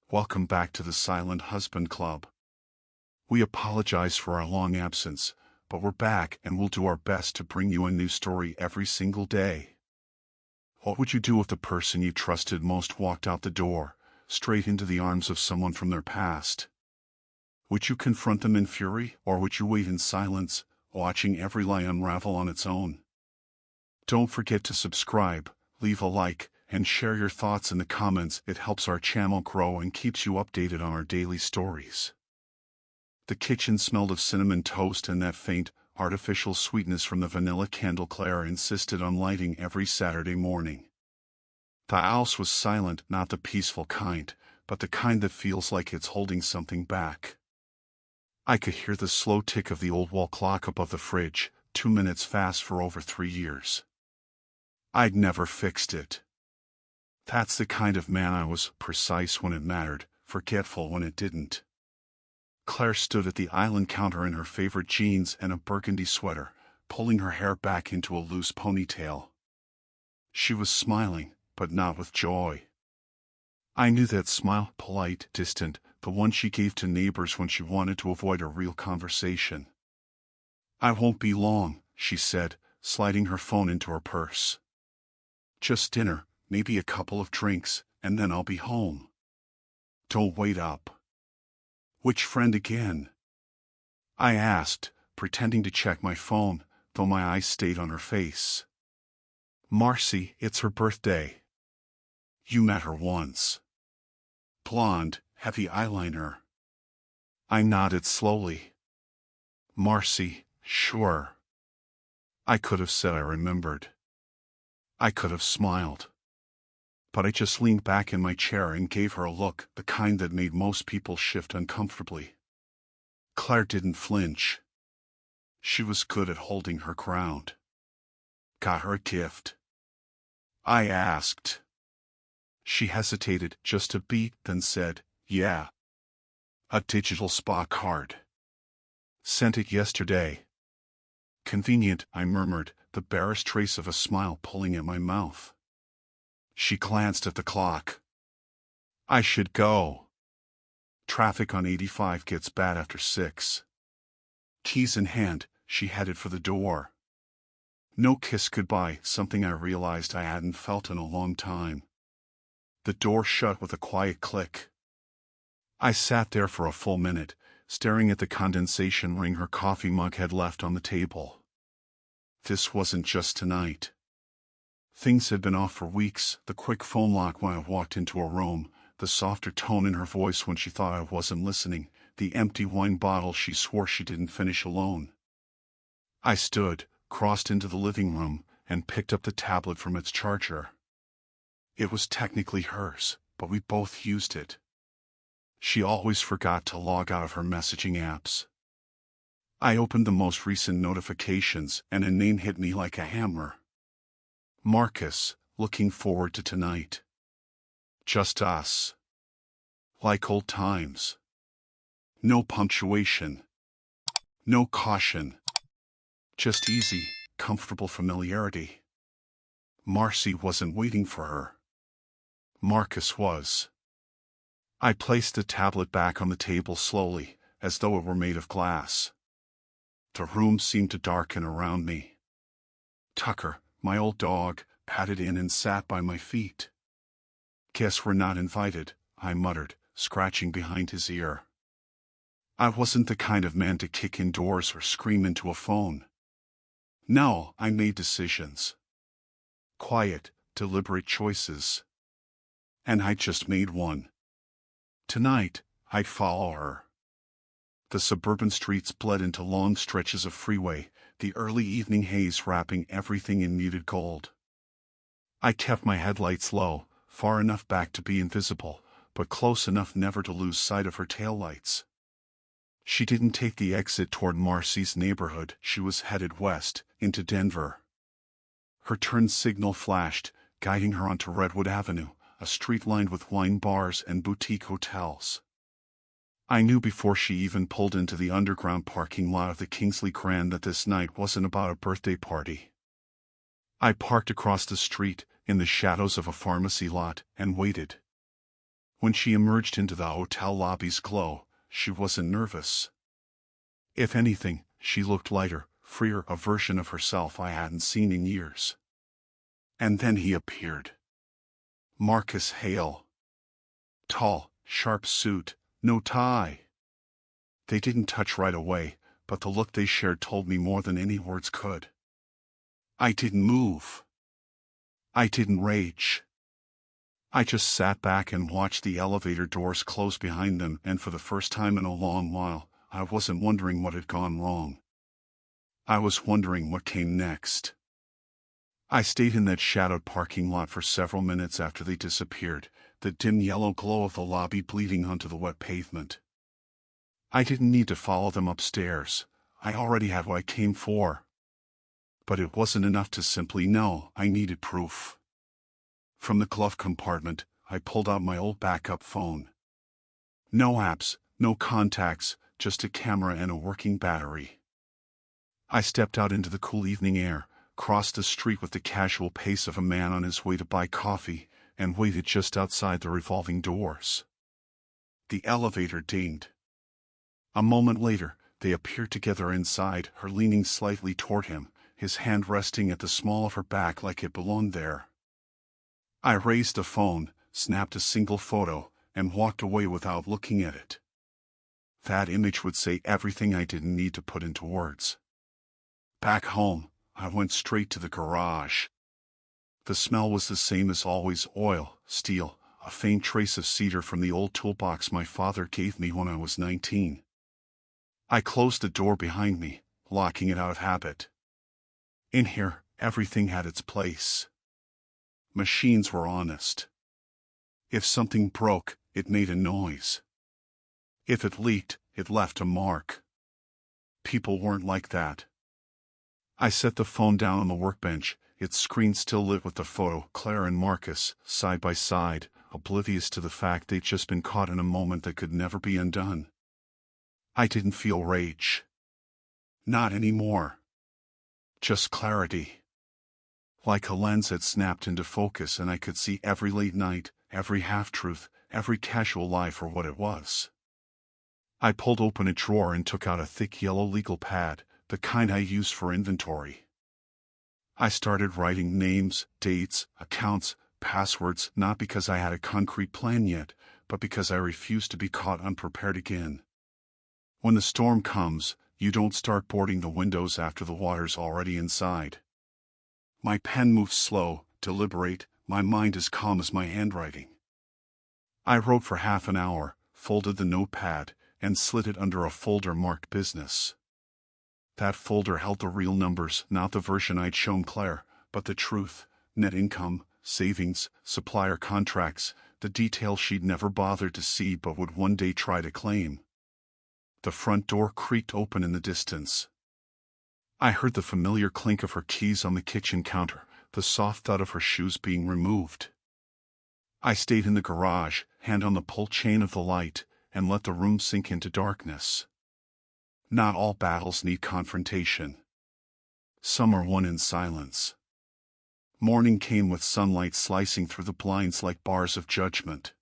Welcome back to the Silent Husband Club. We apologize for our long absence, but we're back and we'll do our best to bring you a new story every single day. What would you do if the person you trusted most walked out the door, straight into the arms of someone from their past? Would you confront them in fury, or would you wait in silence, watching every lie unravel on its own? Don't forget to subscribe, leave a like, and share your thoughts in the comments. It helps our channel grow and keeps you updated on our daily stories. The kitchen smelled of cinnamon toast, and that faint, artificial sweetness from the vanilla candle Claire insisted on lighting every Saturday morning. The house was silent, not the peaceful kind, but the kind that feels like it's holding something back. I could hear the slow tick of the old wall clock above the fridge, 2 minutes fast for over 3 years. I'd never fixed it. That's the kind of man I was, precise when it mattered, forgetful when it didn't. Claire stood at the island counter in her favorite jeans and a burgundy sweater, pulling her hair back into a loose ponytail. She was smiling, but not with joy. I knew that smile, polite, distant, the one she gave to neighbors when she wanted to avoid a real conversation. "I won't be long," she said, sliding her phone into her purse. "Just dinner, maybe a couple of drinks, and then I'll be home." "Don't wait up." "Which friend again?" I asked, pretending to check my phone, though my eyes stayed on her face. "Marcy, it's her birthday." "You met her once." "Blonde, heavy eyeliner." I nodded slowly. "Marcy, sure." I could have said I remembered. I could have smiled. But I just leaned back in my chair and gave her a look, the kind that made most people shift uncomfortably. Claire didn't flinch. She was good at holding her ground. "Got her a gift?" I asked. She hesitated just a beat, then said, "Yeah. A digital spa card. Sent it yesterday." "Convenient," I murmured, the barest trace of a smile pulling at my mouth. She glanced at the clock. "I should go. Traffic on 85 gets bad after 6. Keys in hand, she headed for the door. No kiss goodbye, something I realized I hadn't felt in a long time. The door shut with a quiet click. I sat there for a full minute, staring at the condensation ring her coffee mug had left on the table. This wasn't just tonight. Things had been off for weeks, the quick phone lock when I walked into a room, the softer tone in her voice when she thought I wasn't listening, the empty wine bottle she swore she didn't finish alone. I stood, crossed into the living room, and picked up the tablet from its charger. It was technically hers, but we both used it. She always forgot to log out of her messaging apps. I opened the most recent notifications, and a name hit me like a hammer. "Marcus, looking forward to tonight. Just us. Like old times. No punctuation. No caution. Just easy, comfortable familiarity." Marcy wasn't waiting for her. Marcus was. I placed the tablet back on the table slowly, as though it were made of glass. The room seemed to darken around me. Tucker, my old dog, padded in and sat by my feet. "Guess we're not invited," I muttered, scratching behind his ear. I wasn't the kind of man to kick in doors or scream into a phone. No, I made decisions. Quiet, deliberate choices. And I just made one. Tonight, I'd follow her. The suburban streets bled into long stretches of freeway, the early evening haze wrapping everything in muted gold. I kept my headlights low, far enough back to be invisible, but close enough never to lose sight of her taillights. She didn't take the exit toward Marcy's neighborhood. She was headed west, into Denver. Her turn signal flashed, guiding her onto Redwood Avenue, a street lined with wine bars and boutique hotels. I knew before she even pulled into the underground parking lot of the Kingsley Grand that this night wasn't about a birthday party. I parked across the street, in the shadows of a pharmacy lot, and waited. When she emerged into the hotel lobby's glow, she wasn't nervous. If anything, she looked lighter, freer, a version of herself I hadn't seen in years. And then he appeared. Marcus Hale. Tall, sharp suit, no tie. They didn't touch right away, but the look they shared told me more than any words could. I didn't move. I didn't rage. I just sat back and watched the elevator doors close behind them, and for the first time in a long while, I wasn't wondering what had gone wrong. I was wondering what came next. I stayed in that shadowed parking lot for several minutes after they disappeared, the dim yellow glow of the lobby bleeding onto the wet pavement. I didn't need to follow them upstairs. I already had what I came for. But it wasn't enough to simply know. I needed proof. From the glove compartment, I pulled out my old backup phone. No apps, no contacts, just a camera and a working battery. I stepped out into the cool evening air, crossed the street with the casual pace of a man on his way to buy coffee, and waited just outside the revolving doors. The elevator dinged. A moment later, they appeared together inside, her leaning slightly toward him, his hand resting at the small of her back like it belonged there. I raised the phone, snapped a single photo, and walked away without looking at it. That image would say everything I didn't need to put into words. Back home, I went straight to the garage. The smell was the same as always: oil, steel, a faint trace of cedar from the old toolbox my father gave me when I was 19. I closed the door behind me, locking it out of habit. In here, everything had its place. Machines were honest. If something broke, it made a noise. If it leaked, it left a mark. People weren't like that. I set the phone down on the workbench, its screen still lit with the photo, Claire and Marcus, side by side, oblivious to the fact they'd just been caught in a moment that could never be undone. I didn't feel rage. Not anymore. Just clarity. Like a lens had snapped into focus and I could see every late night, every half-truth, every casual lie for what it was. I pulled open a drawer and took out a thick yellow legal pad, the kind I used for inventory. I started writing names, dates, accounts, passwords, not because I had a concrete plan yet, but because I refused to be caught unprepared again. When the storm comes, you don't start boarding the windows after the water's already inside. My pen moves slow, deliberate, my mind as calm as my handwriting. I wrote for half an hour, folded the notepad, and slid it under a folder marked business. That folder held the real numbers, not the version I'd shown Claire, but the truth: net income, savings, supplier contracts, the details she'd never bothered to see but would one day try to claim. The front door creaked open in the distance. I heard the familiar clink of her keys on the kitchen counter, the soft thud of her shoes being removed. I stayed in the garage, hand on the pull chain of the light, and let the room sink into darkness. Not all battles need confrontation. Some are won in silence. Morning came with sunlight slicing through the blinds like bars of judgment.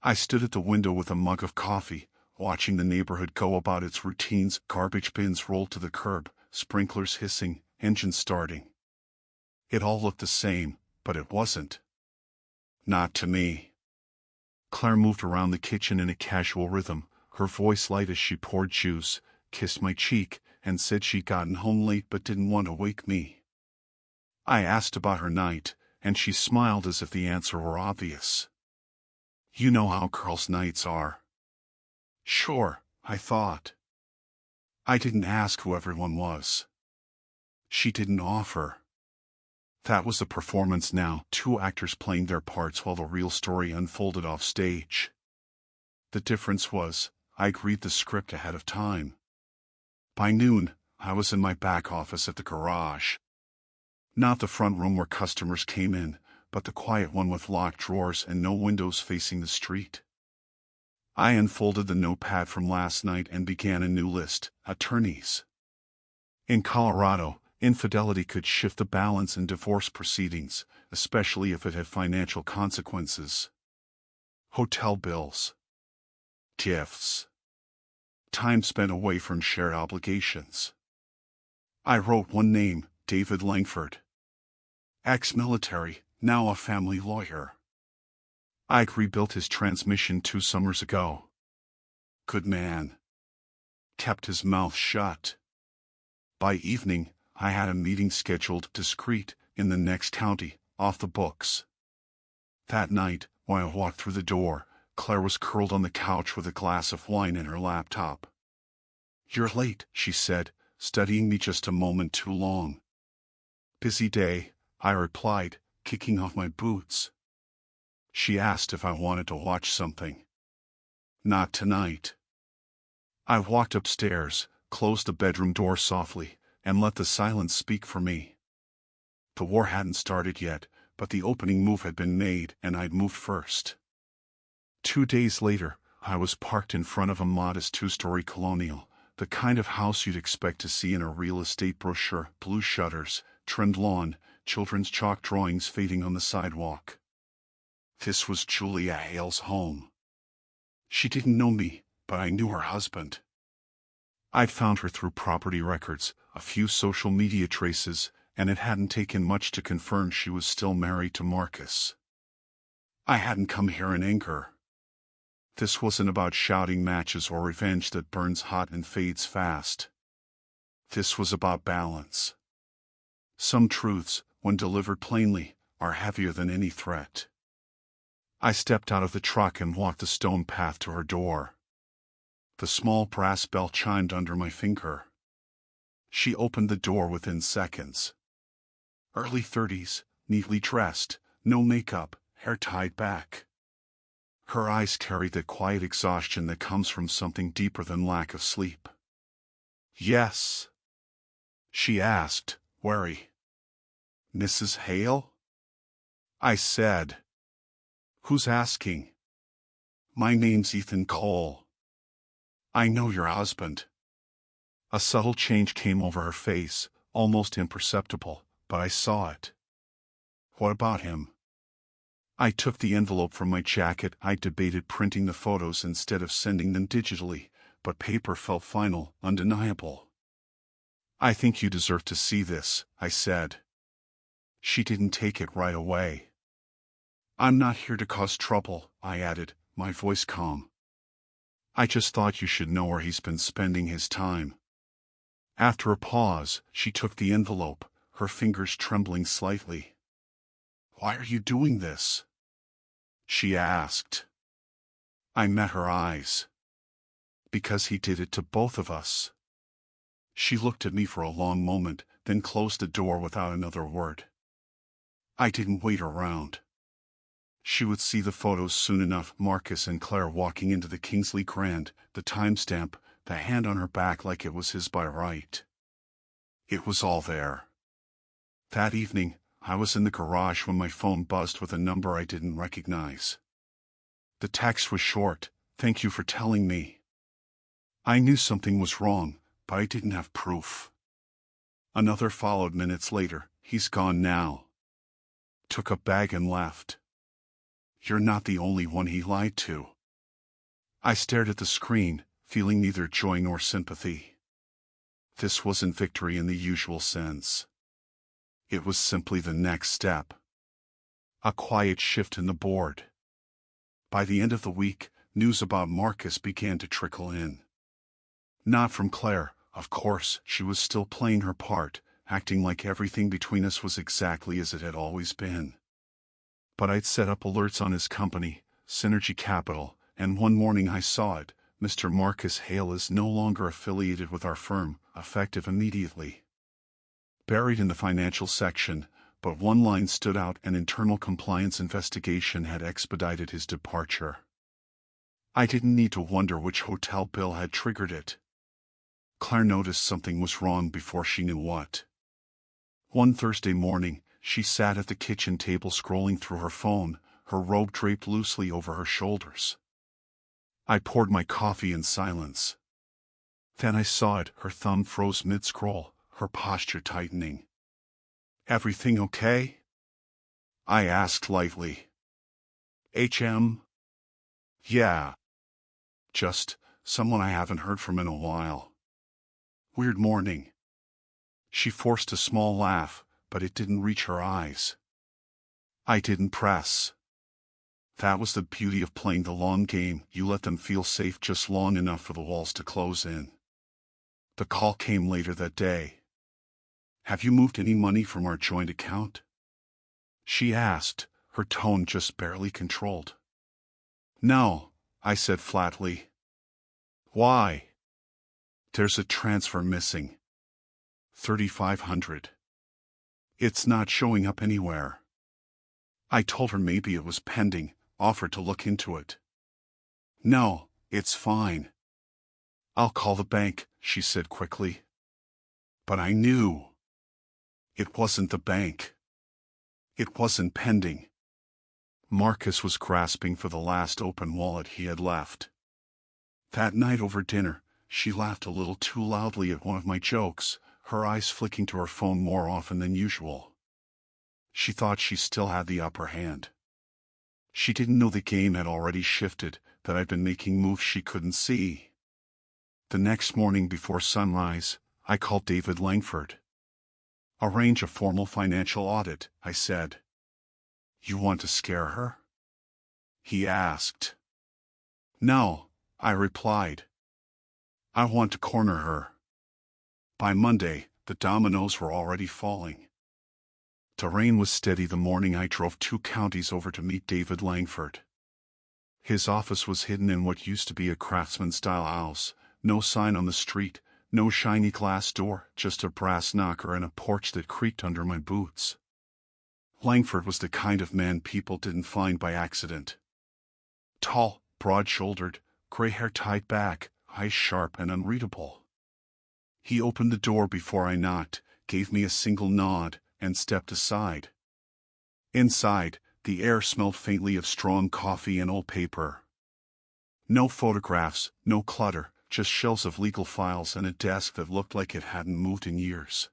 I stood at the window with a mug of coffee, watching the neighborhood go about its routines: garbage bins rolled to the curb, sprinklers hissing, engines starting. It all looked the same, but it wasn't. Not to me. Claire moved around the kitchen in a casual rhythm, her voice light as she poured juice, kissed my cheek, and said she'd gotten home late but didn't want to wake me. I asked about her night, and she smiled as if the answer were obvious. You know how girls' nights are. Sure, I thought. I didn't ask who everyone was. She didn't offer. That was the performance now, two actors playing their parts while the real story unfolded off stage. The difference was, I'd read the script ahead of time. By noon, I was in my back office at the garage. Not the front room where customers came in, but the quiet one with locked drawers and no windows facing the street. I unfolded the notepad from last night and began a new list: attorneys. In Colorado, infidelity could shift the balance in divorce proceedings, especially if it had financial consequences. Hotel bills. Gifts. Time spent away from shared obligations. I wrote one name, David Langford. Ex-military, now a family lawyer. I'd rebuilt his transmission 2 summers ago. Good man. Kept his mouth shut. By evening, I had a meeting scheduled discreet in the next county, off the books. That night, while I walked through the door, Claire was curled on the couch with a glass of wine and her laptop. "You're late," she said, studying me just a moment too long. "Busy day," I replied, kicking off my boots. She asked if I wanted to watch something. "Not tonight." I walked upstairs, closed the bedroom door softly, and let the silence speak for me. The war hadn't started yet, but the opening move had been made and I'd moved first. 2 days later, I was parked in front of a modest 2-story colonial, the kind of house you'd expect to see in a real estate brochure, blue shutters, trimmed lawn, children's chalk drawings fading on the sidewalk. This was Julia Hale's home. She didn't know me, but I knew her husband. I'd found her through property records, a few social media traces, and it hadn't taken much to confirm she was still married to Marcus. I hadn't come here in anger. This wasn't about shouting matches or revenge that burns hot and fades fast. This was about balance. Some truths, when delivered plainly, are heavier than any threat. I stepped out of the truck and walked the stone path to her door. The small brass bell chimed under my finger. She opened the door within seconds. Early 30s, neatly dressed, no makeup, hair tied back. Her eyes carried the quiet exhaustion that comes from something deeper than lack of sleep. "Yes?" she asked, wary. "Mrs. Hale?" I said. "Who's asking?" "My name's Ethan Cole." "I know your husband." A subtle change came over her face, almost imperceptible, but I saw it. "What about him?" I took the envelope from my jacket. I debated printing the photos instead of sending them digitally, but paper felt final, undeniable. "I think you deserve to see this," I said. She didn't take it right away. "I'm not here to cause trouble," I added, my voice calm. "I just thought you should know where he's been spending his time." After a pause, she took the envelope, her fingers trembling slightly. "Why are you doing this?" she asked. I met her eyes. "Because he did it to both of us." She looked at me for a long moment, then closed the door without another word. I didn't wait around. She would see the photos soon enough. Marcus and Claire walking into the Kingsley Grand, the timestamp, the hand on her back like it was his by right. It was all there. That evening, I was in the garage when my phone buzzed with a number I didn't recognize. The text was short, "Thank you for telling me." I knew something was wrong, but I didn't have proof. Another followed minutes later. "He's gone now." Took a bag and left. "You're not the only one he lied to." I stared at the screen, feeling neither joy nor sympathy. This wasn't victory in the usual sense. It was simply the next step. A quiet shift in the board. By the end of the week, news about Marcus began to trickle in. Not from Claire, of course. She was still playing her part, acting like everything between us was exactly as it had always been. But I'd set up alerts on his company, Synergy Capital, and one morning I saw it. "Mr. Marcus Hale is no longer affiliated with our firm, effective immediately." Buried in the financial section, but one line stood out: "An internal compliance investigation had expedited his departure." I didn't need to wonder which hotel bill had triggered it. Claire noticed something was wrong before she knew what. One Thursday morning, she sat at the kitchen table scrolling through her phone, her robe draped loosely over her shoulders. I poured my coffee in silence. Then I saw it. Her thumb froze mid-scroll, her posture tightening. "Everything okay?" I asked lightly. "HM?" Yeah, just someone I haven't heard from in a while. Weird morning. She forced a small laugh, but it didn't reach her eyes. I didn't press. That was the beauty of playing the long game. You let them feel safe just long enough for the walls to close in. The call came later that day. Have you moved any money from our joint account? She asked, her tone just barely controlled. No, I said flatly. Why? There's a transfer missing. 3,500. It's not showing up anywhere. I told her maybe it was pending, offered to look into it. No, it's fine. I'll call the bank, she said quickly. But I knew. It wasn't the bank. It wasn't pending. Marcus was grasping for the last open wallet he had left. That night over dinner, she laughed a little too loudly at one of my jokes, her eyes flicking to her phone more often than usual. She thought she still had the upper hand. She didn't know the game had already shifted, that I'd been making moves she couldn't see. The next morning before sunrise, I called David Langford. Arrange a formal financial audit, I said. You want to scare her? He asked. No, I replied. I want to corner her. By Monday, the dominoes were already falling. The rain was steady the morning I drove 2 counties over to meet David Langford. His office was hidden in what used to be a craftsman-style house, no sign on the street, no shiny glass door, just a brass knocker and a porch that creaked under my boots. Langford was the kind of man people didn't find by accident. Tall, broad-shouldered, gray hair tied back, eyes sharp and unreadable. He opened the door before I knocked, gave me a single nod, and stepped aside. Inside, the air smelled faintly of strong coffee and old paper. No photographs, no clutter, just shelves of legal files and a desk that looked like it hadn't moved in years.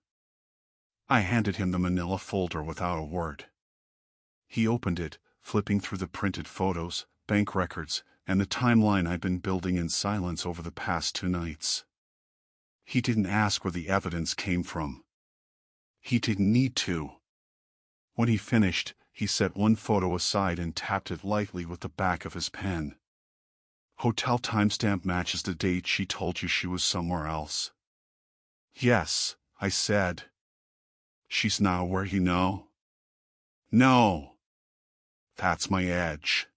I handed him the manila folder without a word. He opened it, flipping through the printed photos, bank records, and the timeline I'd been building in silence over the past 2 nights. He didn't ask where the evidence came from. He didn't need to. When he finished, he set one photo aside and tapped it lightly with the back of his pen. Hotel timestamp matches the date she told you she was somewhere else. Yes, I said. She's now where you know? No. That's my edge.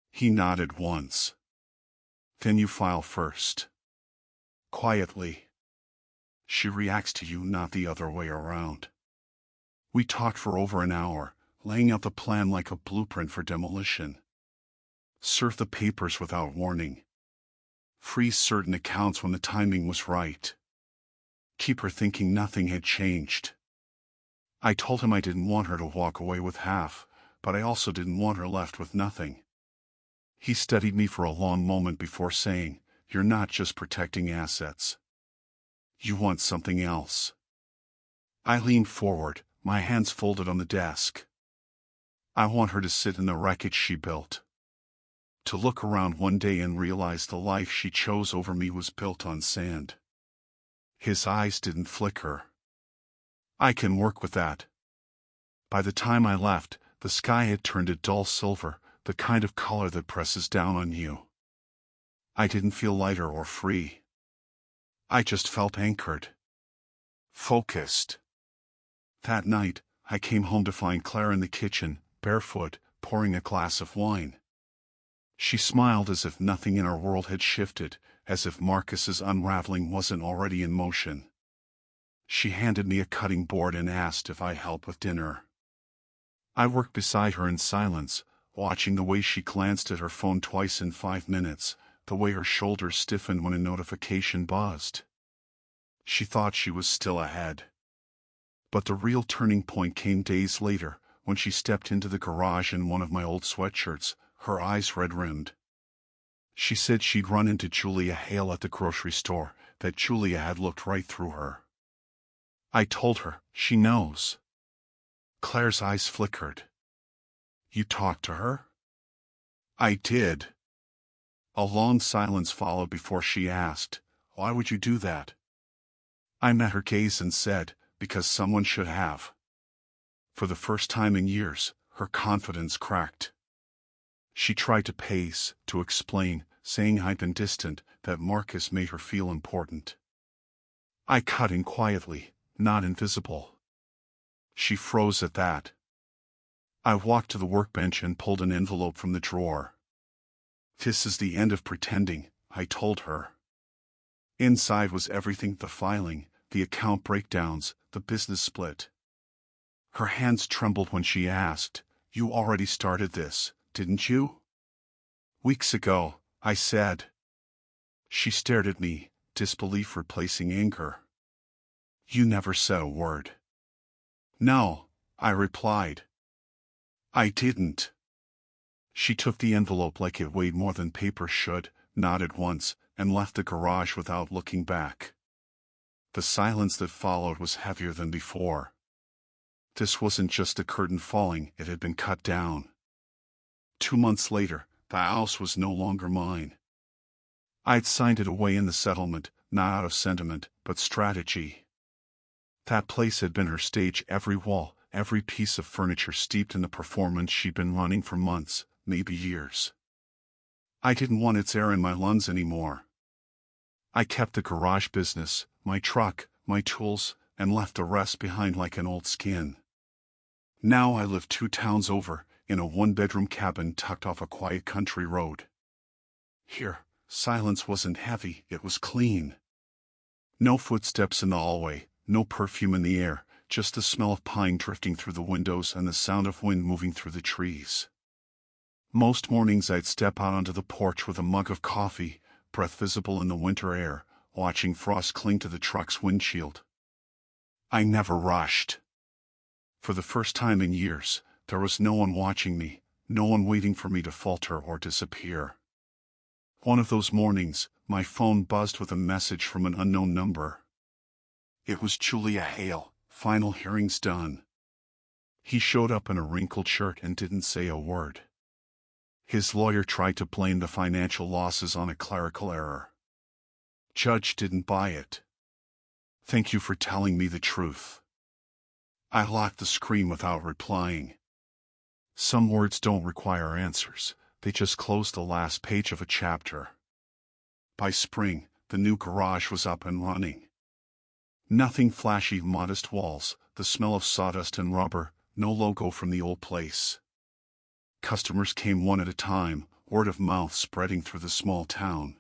He nodded once. Then you file first. Quietly. She reacts to you, not the other way around. We talked for over an hour, laying out the plan like a blueprint for demolition. Serve the papers without warning. Freeze certain accounts when the timing was right. Keep her thinking nothing had changed. I told him I didn't want her to walk away with half, but I also didn't want her left with nothing. He studied me for a long moment before saying, "You're not just protecting assets. You want something else." I leaned forward, my hands folded on the desk. I want her to sit in the wreckage she built. To look around one day and realize the life she chose over me was built on sand. His eyes didn't flicker. I can work with that. By the time I left, the sky had turned a dull silver, the kind of color that presses down on you. I didn't feel lighter or free. I just felt anchored. Focused. That night, I came home to find Claire in the kitchen, barefoot, pouring a glass of wine. She smiled as if nothing in our world had shifted, as if Marcus's unraveling wasn't already in motion. She handed me a cutting board and asked if I'd help with dinner. I worked beside her in silence, watching the way she glanced at her phone twice in 5 minutes, the way her shoulders stiffened when a notification buzzed. She thought she was still ahead. But the real turning point came days later, when she stepped into the garage in one of my old sweatshirts, her eyes red-rimmed. She said she'd run into Julia Hale at the grocery store, that Julia had looked right through her. I told her, she knows. Claire's eyes flickered. You talked to her? I did. A long silence followed before she asked, "Why would you do that?" I met her gaze and said, "Because someone should have." For the first time in years, her confidence cracked. She tried to pace, to explain, saying I'd been distant, that Marcus made her feel important. I cut in quietly, not invisible. She froze at that. I walked to the workbench and pulled an envelope from the drawer. "This is the end of pretending," I told her. Inside was everything: the filing, the account breakdowns, the business split. Her hands trembled when she asked, "You already started this, didn't you?" "Weeks ago," I said. She stared at me, disbelief replacing anger. "You never said a word." "No," I replied. "I didn't." She took the envelope like it weighed more than paper should, nodded once, and left the garage without looking back. The silence that followed was heavier than before. This wasn't just a curtain falling, it had been cut down. 2 months later, the house was no longer mine. I'd signed it away in the settlement, not out of sentiment, but strategy. That place had been her stage: every wall, every piece of furniture steeped in the performance she'd been running for months, maybe years. I didn't want its air in my lungs anymore. I kept the garage business, my truck, my tools, and left the rest behind like an old skin. Now I lived 2 towns over, in a 1-bedroom cabin tucked off a quiet country road. Here, silence wasn't heavy, it was clean. No footsteps in the hallway, no perfume in the air, just the smell of pine drifting through the windows and the sound of wind moving through the trees. Most mornings I'd step out onto the porch with a mug of coffee, breath visible in the winter air, watching frost cling to the truck's windshield. I never rushed. For the first time in years, there was no one watching me, no one waiting for me to falter or disappear. One of those mornings, my phone buzzed with a message from an unknown number. It was Julia Hale, final hearings done. He showed up in a wrinkled shirt and didn't say a word. His lawyer tried to blame the financial losses on a clerical error. Judge didn't buy it. "Thank you for telling me the truth." I locked the screen without replying. Some words don't require answers, they just close the last page of a chapter. By spring, the new garage was up and running. Nothing flashy: modest walls, the smell of sawdust and rubber, no logo from the old place. Customers came one at a time, word of mouth spreading through the small town.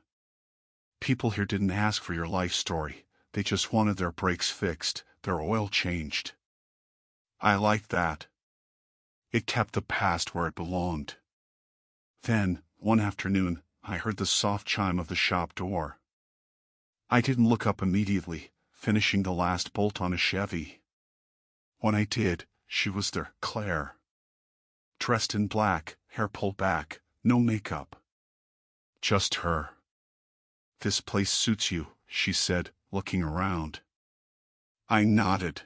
People here didn't ask for your life story, they just wanted their brakes fixed, their oil changed. I liked that. It kept the past where it belonged. Then, one afternoon, I heard the soft chime of the shop door. I didn't look up immediately, finishing the last bolt on a Chevy. When I did, she was there, Claire. Dressed in black, hair pulled back, no makeup. Just her. "This place suits you," she said, looking around. I nodded.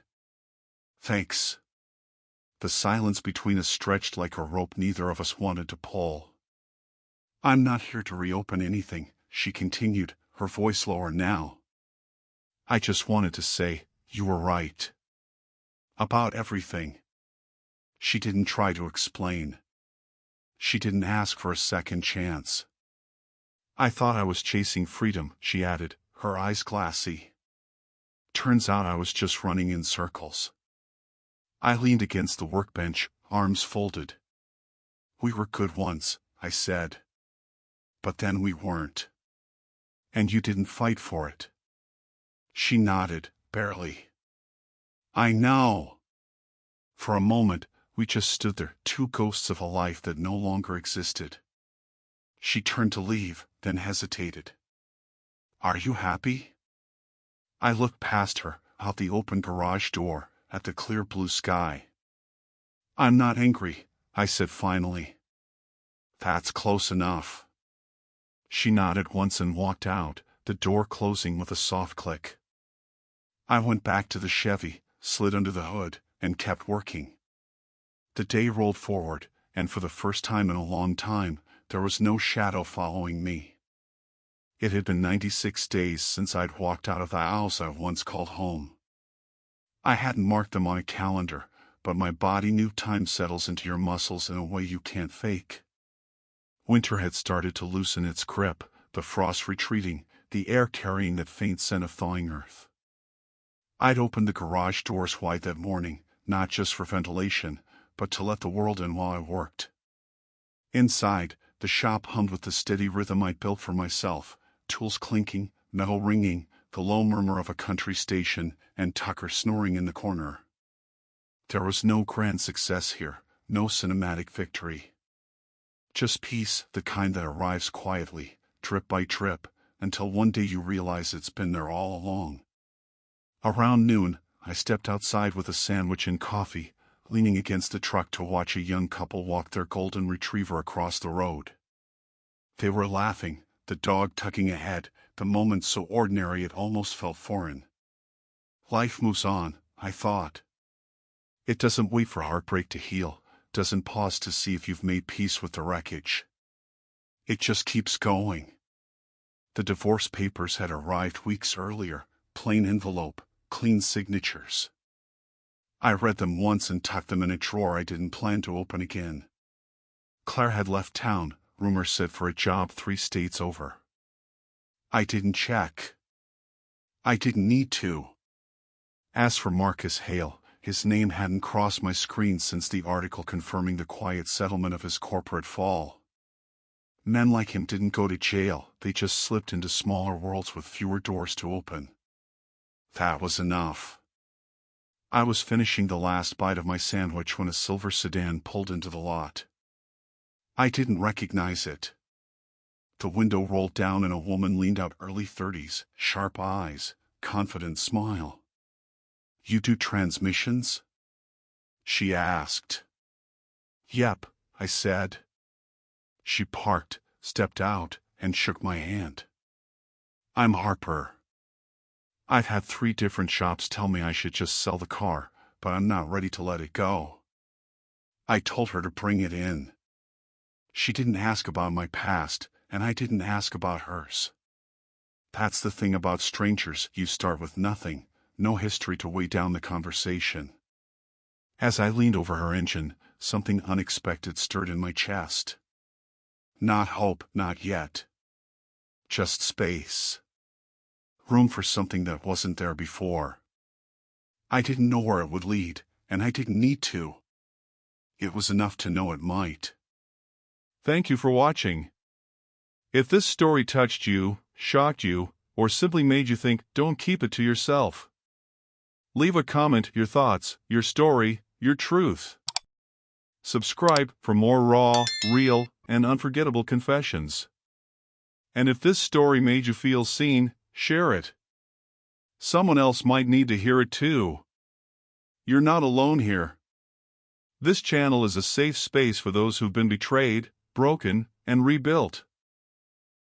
"Thanks." The silence between us stretched like a rope neither of us wanted to pull. "I'm not here to reopen anything," she continued, her voice lower now. "I just wanted to say, you were right. About everything." She didn't try to explain. She didn't ask for a second chance. "I thought I was chasing freedom," she added, her eyes glassy. "Turns out I was just running in circles." I leaned against the workbench, arms folded. "We were good once," I said. "But then we weren't. And you didn't fight for it." She nodded, barely. "I know." For a moment, we just stood there, 2 ghosts of a life that no longer existed. She turned to leave, then hesitated. "Are you happy?" I looked past her, out the open garage door, at the clear blue sky. "I'm not angry," I said finally. "That's close enough." She nodded once and walked out, the door closing with a soft click. I went back to the Chevy, slid under the hood, and kept working. The day rolled forward, and for the first time in a long time, there was no shadow following me. It had been 96 days since I'd walked out of the house I once called home. I hadn't marked them on a calendar, but my body knew time settles into your muscles in a way you can't fake. Winter had started to loosen its grip, the frost retreating, the air carrying that faint scent of thawing earth. I'd opened the garage doors wide that morning, not just for ventilation, but to let the world in while I worked. Inside, the shop hummed with the steady rhythm I'd built for myself, tools clinking, metal ringing, the low murmur of a country station, and Tucker snoring in the corner. There was no grand success here, no cinematic victory. Just peace, the kind that arrives quietly, drip by drip, until one day you realize it's been there all along. Around noon, I stepped outside with a sandwich and coffee, leaning against the truck to watch a young couple walk their golden retriever across the road. They were laughing, the dog tugging ahead, the moment so ordinary it almost felt foreign. Life moves on, I thought. It doesn't wait for heartbreak to heal, doesn't pause to see if you've made peace with the wreckage. It just keeps going. The divorce papers had arrived weeks earlier, plain envelope, clean signatures. I read them once and tucked them in a drawer I didn't plan to open again. Claire had left town, rumor said, for a job 3 states over. I didn't check. I didn't need to. As for Marcus Hale, his name hadn't crossed my screen since the article confirming the quiet settlement of his corporate fall. Men like him didn't go to jail, they just slipped into smaller worlds with fewer doors to open. That was enough. I was finishing the last bite of my sandwich when a silver sedan pulled into the lot. I didn't recognize it. The window rolled down and a woman leaned out, early 30s, sharp eyes, confident smile. "You do transmissions?" she asked. "Yep," I said. She parked, stepped out, and shook my hand. "I'm Harper. I've had 3 different shops tell me I should just sell the car, but I'm not ready to let it go." I told her to bring it in. She didn't ask about my past, and I didn't ask about hers. That's the thing about strangers, you start with nothing, no history to weigh down the conversation. As I leaned over her engine, something unexpected stirred in my chest. Not hope, not yet. Just space. Room for something that wasn't there before. I didn't know where it would lead, and I didn't need to. It was enough to know it might. Thank you for watching. If this story touched you, shocked you, or simply made you think, don't keep it to yourself. Leave a comment, your thoughts, your story, your truth. Subscribe for more raw, real, and unforgettable confessions. And if this story made you feel seen, share it. Someone else might need to hear it too. You're not alone here. This channel is a safe space for those who've been betrayed, broken, and rebuilt.